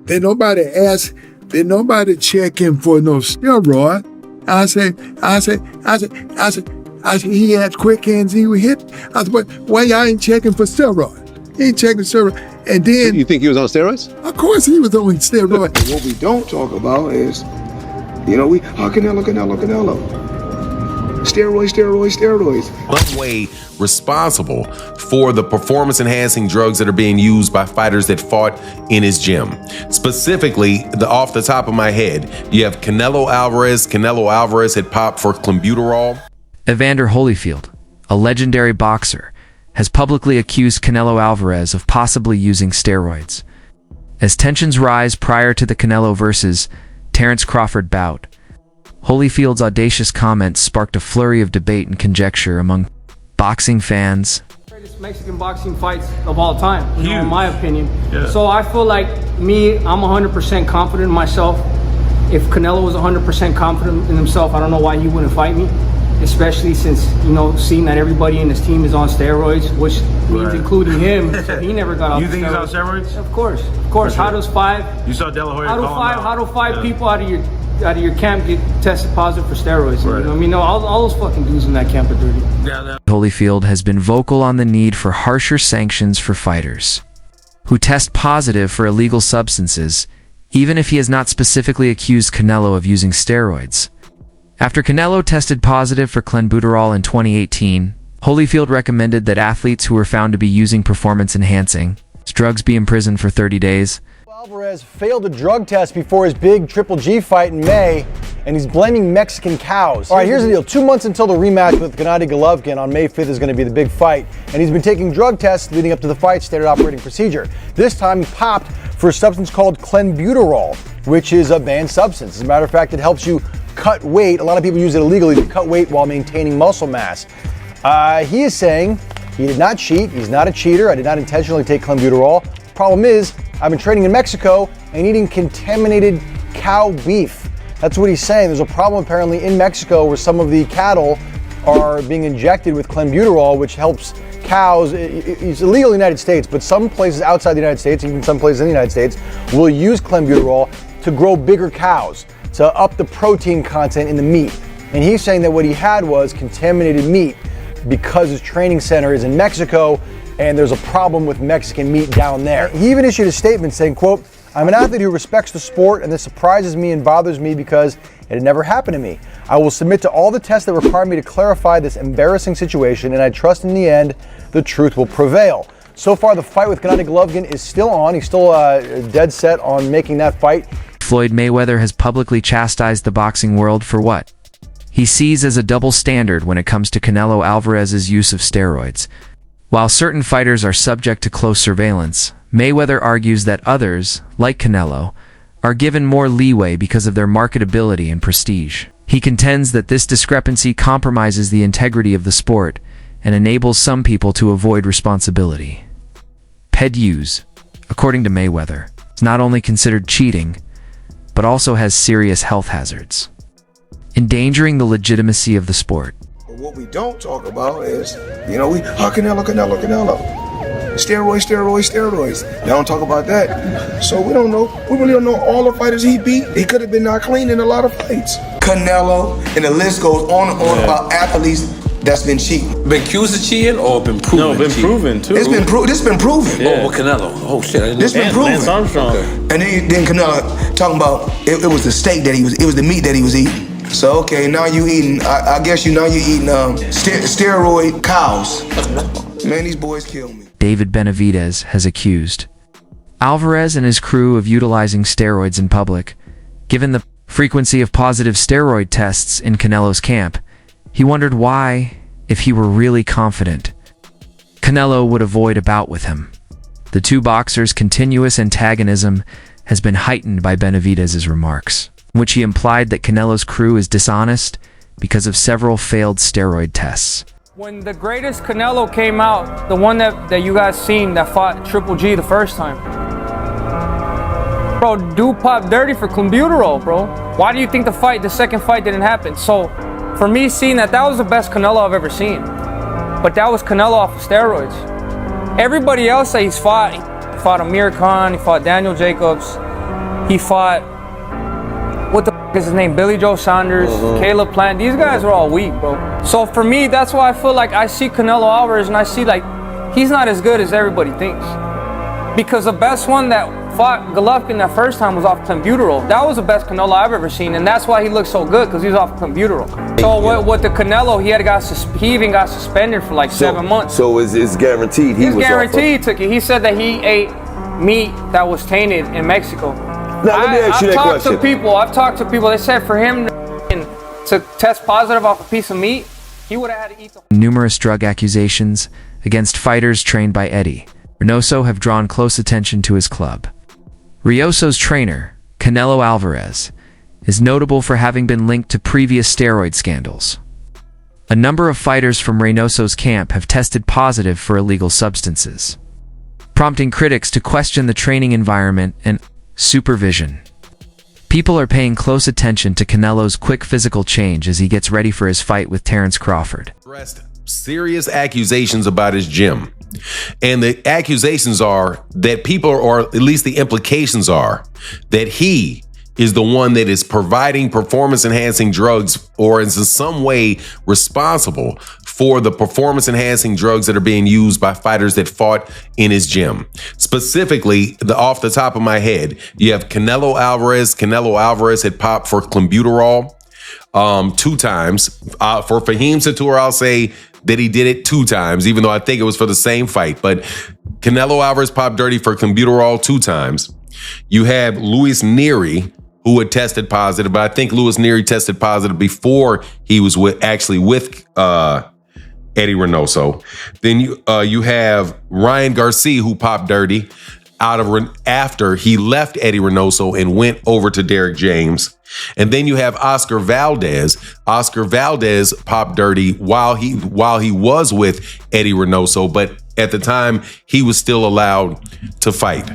Did nobody check him for no steroid? I said, he had quick hands, he would hit. I said, but why y'all ain't checking for steroid? He ain't checking steroid. And then... You think he was on steroids? Of course he was on steroids. What we don't talk about is, Canelo. Steroids. One way responsible for the performance-enhancing drugs that are being used by fighters that fought in his gym. Specifically, off the top of my head, you have Canelo Alvarez. Canelo Alvarez had popped for clenbuterol. Evander Holyfield, a legendary boxer, has publicly accused Canelo Alvarez of possibly using steroids. As tensions rise prior to the Canelo versus Terence Crawford bout, Holyfield's audacious comments sparked a flurry of debate and conjecture among boxing fans. Greatest Mexican boxing fights of all time, in my opinion. Yeah. So I feel like I'm 100% confident in myself. If Canelo was 100% confident in himself, I don't know why he wouldn't fight me. Especially since, seeing that everybody in his team is on steroids, which means including him, so he never got off You think steroids. he's on steroids? Of course. Sure. How does five? You saw De La Hoya How do five people out of your camp get tested positive for steroids? Right. You know what I mean? All those fucking dudes in that camp are dirty. Yeah. Holyfield has been vocal on the need for harsher sanctions for fighters who test positive for illegal substances, even if he has not specifically accused Canelo of using steroids. After Canelo tested positive for clenbuterol in 2018, Holyfield recommended that athletes who were found to be using performance-enhancing drugs be imprisoned for 30 days. Alvarez failed a drug test before his big Triple G fight in May, and he's blaming Mexican cows. All right, here's the deal. 2 months until the rematch with Gennady Golovkin on May 5th is going to be the big fight, and he's been taking drug tests leading up to the fight, standard operating procedure. This time he popped for a substance called clenbuterol, which is a banned substance. As a matter of fact, it helps you cut weight. A lot of people use it illegally to cut weight while maintaining muscle mass. He is saying he did not cheat. He's not a cheater. I did not intentionally take clenbuterol. Problem is, I've been training in Mexico and eating contaminated cow beef. That's what he's saying. There's a problem apparently in Mexico where some of the cattle are being injected with clenbuterol, which helps cows. It's illegal in the United States, but some places outside the United States, even some places in the United States, will use clenbuterol to grow bigger cows, to up the protein content in the meat. And he's saying that what he had was contaminated meat because his training center is in Mexico and there's a problem with Mexican meat down there. He even issued a statement saying, quote, "I'm an athlete who respects the sport, and this surprises me and bothers me because it had never happened to me. I will submit to all the tests that require me to clarify this embarrassing situation, and I trust in the end the truth will prevail." So far, the fight with Gennady Golovkin is still on. He's still dead set on making that fight. Floyd Mayweather has publicly chastised the boxing world for what he sees as a double standard when it comes to Canelo Alvarez's use of steroids. While certain fighters are subject to close surveillance, Mayweather argues that others, like Canelo, are given more leeway because of their marketability and prestige. He contends that this discrepancy compromises the integrity of the sport and enables some people to avoid responsibility. Ped use, according to Mayweather, is not only considered cheating, but also has serious health hazards, endangering the legitimacy of the sport. What we don't talk about is, Canelo. Steroids. They don't talk about that. So we don't know. We really don't know all the fighters he beat. He could have been not clean in a lot of fights. Canelo, and the list goes on and on about athletes that's been cheating. Been accused of cheating or been proven? No, been proven too. It's been proven. This been proven. Yeah. Oh, with Canelo. Oh shit, I didn't know. This been proven. Lance Armstrong. Okay. And then Canelo talking about it was the steak that it was the meat that he was eating. So okay, now you eating. I guess you're eating steroid cows. Man, these boys kill me. David Benavidez has accused Alvarez and his crew of utilizing steroids in public. Given the frequency of positive steroid tests in Canelo's camp, he wondered why, if he were really confident, Canelo would avoid a bout with him. The two boxers' continuous antagonism has been heightened by Benavidez's remarks, in which he implied that Canelo's crew is dishonest because of several failed steroid tests. When the greatest Canelo came out, the one that you guys seen that fought Triple G the first time, bro, dude popped dirty for clenbuterol, bro. Why do you think the second fight didn't happen? So for me, seeing that was the best Canelo I've ever seen. But that was Canelo off of steroids. Everybody else that he's fought fought Amir Khan, he fought Daniel Jacobs, he fought, what the f is his name, Billy Joe Saunders, Caleb Plant. These guys are all weak, bro. So for me, that's why I feel like I see Canelo Alvarez and I see like, he's not as good as everybody thinks. Because the best one that fought Golovkin that first time was off clenbuterol. That was the best Canelo I've ever seen, and that's why he looked so good, because he was off clenbuterol. So with the Canelo, he even got suspended for like 7 months. So it's guaranteed he was guaranteed took it. He said that he ate meat that was tainted in Mexico. Now let me ask you that question. I've talked to people. They said for him to test positive off a piece of meat, he would have had to eat the. Numerous drug accusations against fighters trained by Eddie Reynoso have drawn close attention to his club. Reynoso's trainer, Canelo Alvarez, is notable for having been linked to previous steroid scandals. A number of fighters from Reynoso's camp have tested positive for illegal substances, prompting critics to question the training environment and supervision. People are paying close attention to Canelo's quick physical change as he gets ready for his fight with Terence Crawford. Serious accusations about his gym. And the accusations are that people, or at least the implications are, that he is the one that is providing performance-enhancing drugs or is in some way responsible for the performance-enhancing drugs that are being used by fighters that fought in his gym. Specifically, off the top of my head, you have Canelo Alvarez. Canelo Alvarez had popped for clenbuterol 2 times. For Fahim Satur, I'll say that he did it 2 times, even though I think it was for the same fight. But Canelo Alvarez popped dirty for clenbuterol 2 times. You have Luis Nery, who had tested positive, but I think Luis Nery tested positive before he was with Eddie Reynoso. Then you have Ryan Garcia, who popped dirty after he left Eddie Reynoso and went over to Derek James. And then you have Oscar Valdez. Oscar Valdez popped dirty while he was with Eddie Reynoso, but at the time he was still allowed to fight.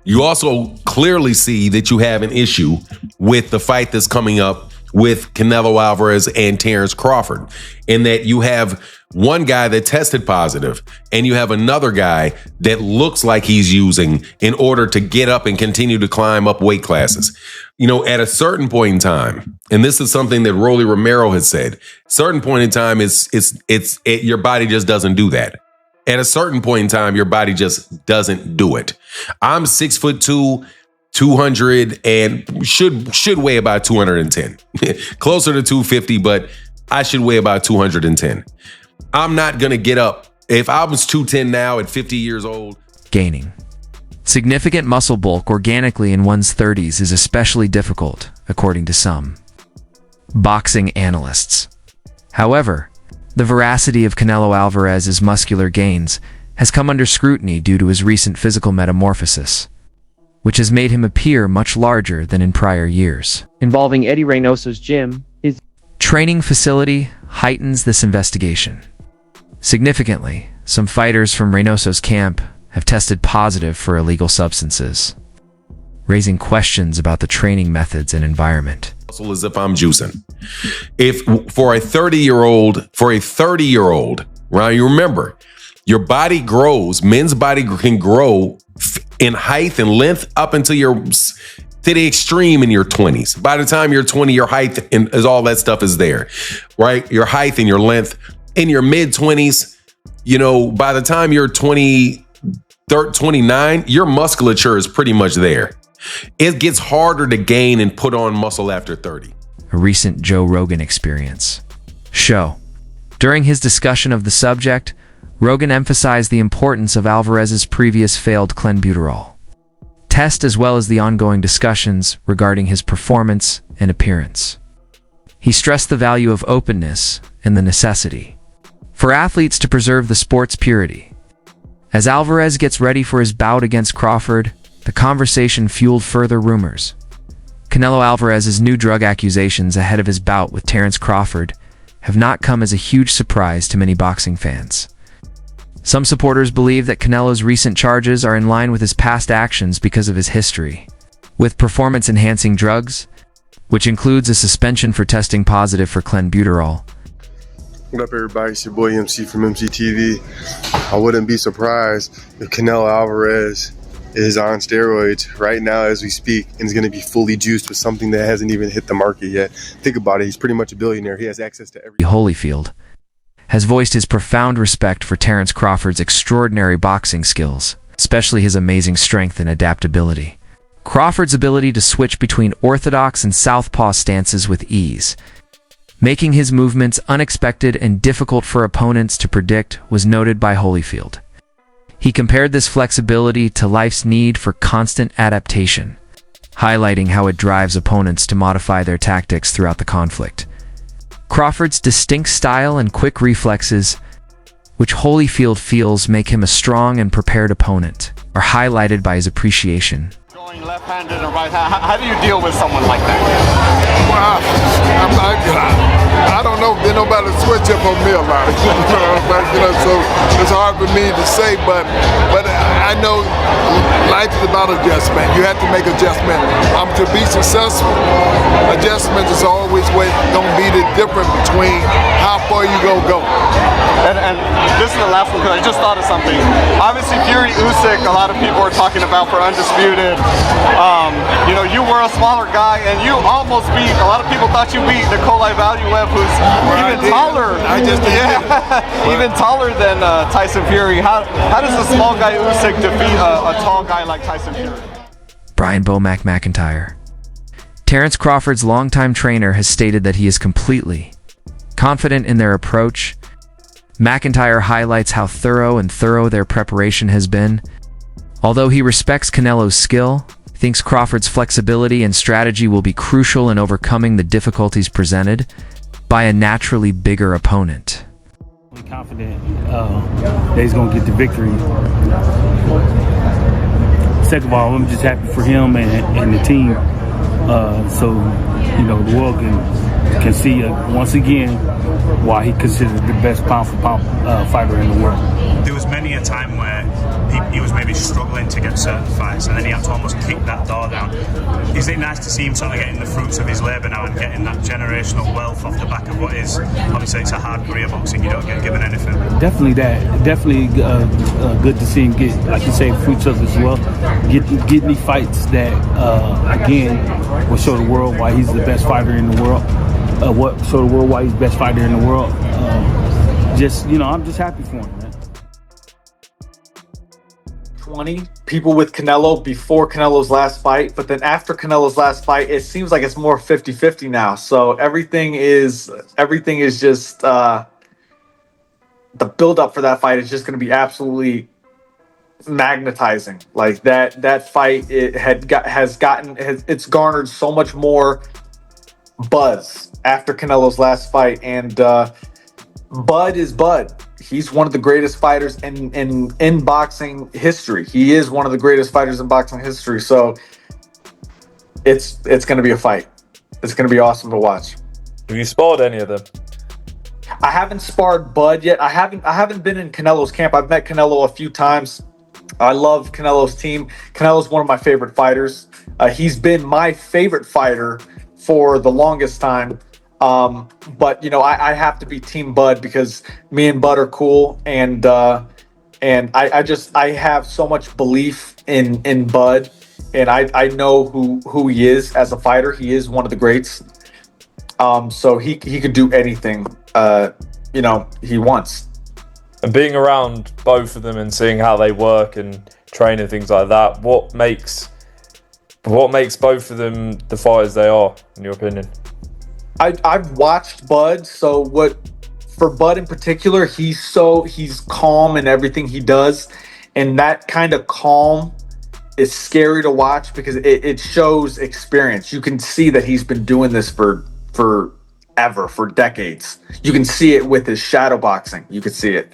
You also clearly see that you have an issue with the fight that's coming up with Canelo Alvarez and Terence Crawford, in that you have one guy that tested positive and you have another guy that looks like he's using in order to get up and continue to climb up weight classes. You know, at a certain point in time, and this is something that Rolly Romero has said, certain point in time, your body just doesn't do that. At a certain point in time, your body just doesn't do it. I'm 6'2", 200, and should weigh about 210. Closer to 250, but I should weigh about 210. I'm not gonna get up. If I was 210 now at 50 years old. Gaining significant muscle bulk organically in one's 30s is especially difficult, according to some boxing analysts. However, the veracity of Canelo Alvarez's muscular gains has come under scrutiny due to his recent physical metamorphosis, which has made him appear much larger than in prior years. Involving Eddie Reynoso's gym, his training facility heightens this investigation. Significantly, some fighters from Reynoso's camp have tested positive for illegal substances, raising questions about the training methods and environment. As if I'm juicing. If for a 30-year-old, right? You remember, your body grows. Men's body can grow in height and length up until to the extreme in your 20s. By the time you're 20, your height and all that stuff is there, right? Your height and your length in your mid 20s. You know, by the time you're 29, your musculature is pretty much there. It gets harder to gain and put on muscle after 30. A recent Joe Rogan experience show. During his discussion of the subject, Rogan emphasized the importance of Alvarez's previous failed clenbuterol test as well as the ongoing discussions regarding his performance and appearance. He stressed the value of openness and the necessity for athletes to preserve the sport's purity. As Alvarez gets ready for his bout against Crawford, the conversation fueled further rumors. Canelo Alvarez's new drug accusations ahead of his bout with Terence Crawford have not come as a huge surprise to many boxing fans. Some supporters believe that Canelo's recent charges are in line with his past actions because of his history with performance-enhancing drugs, which includes a suspension for testing positive for clenbuterol. What up, everybody? It's your boy MC from MCTV. I wouldn't be surprised if Canelo Alvarez is on steroids right now as we speak and is going to be fully juiced with something that hasn't even hit the market yet. Think about it. He's pretty much a billionaire. He has access to every... Holyfield has voiced his profound respect for Terence Crawford's extraordinary boxing skills, especially his amazing strength and adaptability. Crawford's ability to switch between orthodox and southpaw stances with ease, making his movements unexpected and difficult for opponents to predict, was noted by Holyfield. He compared this flexibility to life's need for constant adaptation, highlighting how it drives opponents to modify their tactics throughout the conflict. Crawford's distinct style and quick reflexes, which Holyfield feels make him a strong and prepared opponent, are highlighted by his appreciation. Going left-handed and right-handed, how do you deal with someone like that? Well, I don't know. Did nobody switch up on me a lot, so it's hard for me to say. But I know life is about adjustment. You have to make adjustment. To be successful, adjustment is always going to be the difference between how far you gonna go. And this is the last one because I just thought of something. Obviously, Fury Usyk, a lot of people are talking about for undisputed. You were a smaller guy and you almost beat. A lot of people thought you beat Nikolai Valuev, who's even taller. Even taller than Tyson Fury. How does the small guy Usyk defeat a tall guy like Tyson Fury? Brian Bomac McIntyre. Terence Crawford's longtime trainer has stated that he is completely confident in their approach. McIntyre highlights how thorough their preparation has been. Although he respects Canelo's skill, he thinks Crawford's flexibility and strategy will be crucial in overcoming the difficulties presented by a naturally bigger opponent. I'm confident that he's going to get the victory. Second of all, I'm just happy for him and the team. So the world can see once again why he considered the best pound-for-pound fighter in the world. There was many a time where he was maybe struggling to get certain fights, and then he had to almost kick that door down. Is it nice to see him sort of getting the fruits of his labour now and getting that generational wealth off the back of what is, obviously it's a hard career boxing, you don't get given anything? Definitely good to see him get, like you say, fruits of his wealth, getting these fights that, again, will show the world why he's the best fighter in the world. Show the world why he's the best fighter in the world. I'm just happy for him, man. 20 people with Canelo before Canelo's last fight, but then after Canelo's last fight, it seems like it's more 50-50 now. So everything is just the build up for that fight is just going to be absolutely magnetizing. Like that fight, it's garnered so much more buzz after Canelo's last fight, and Bud is Bud. He's one of the greatest fighters in boxing history. He is one of the greatest fighters in boxing history. So it's going to be a fight. It's going to be awesome to watch. Have you sparred any of them? I haven't sparred Bud yet. I haven't been in Canelo's camp. I've met Canelo a few times. I love Canelo's team. Canelo's one of my favorite fighters. He's been my favorite fighter for the longest time. But I have to be Team Bud because me and Bud are cool, and I have so much belief in Bud, and I know who he is as a fighter. He is one of the greats. So he could do anything he wants. And being around both of them and seeing how they work and train and things like that, what makes both of them the fighters they are, in your opinion? I've watched Bud, so for Bud in particular, he's calm in everything he does, and that kind of calm is scary to watch because it shows experience. You can see that he's been doing this for decades. You can see it with his shadow boxing. You can see it.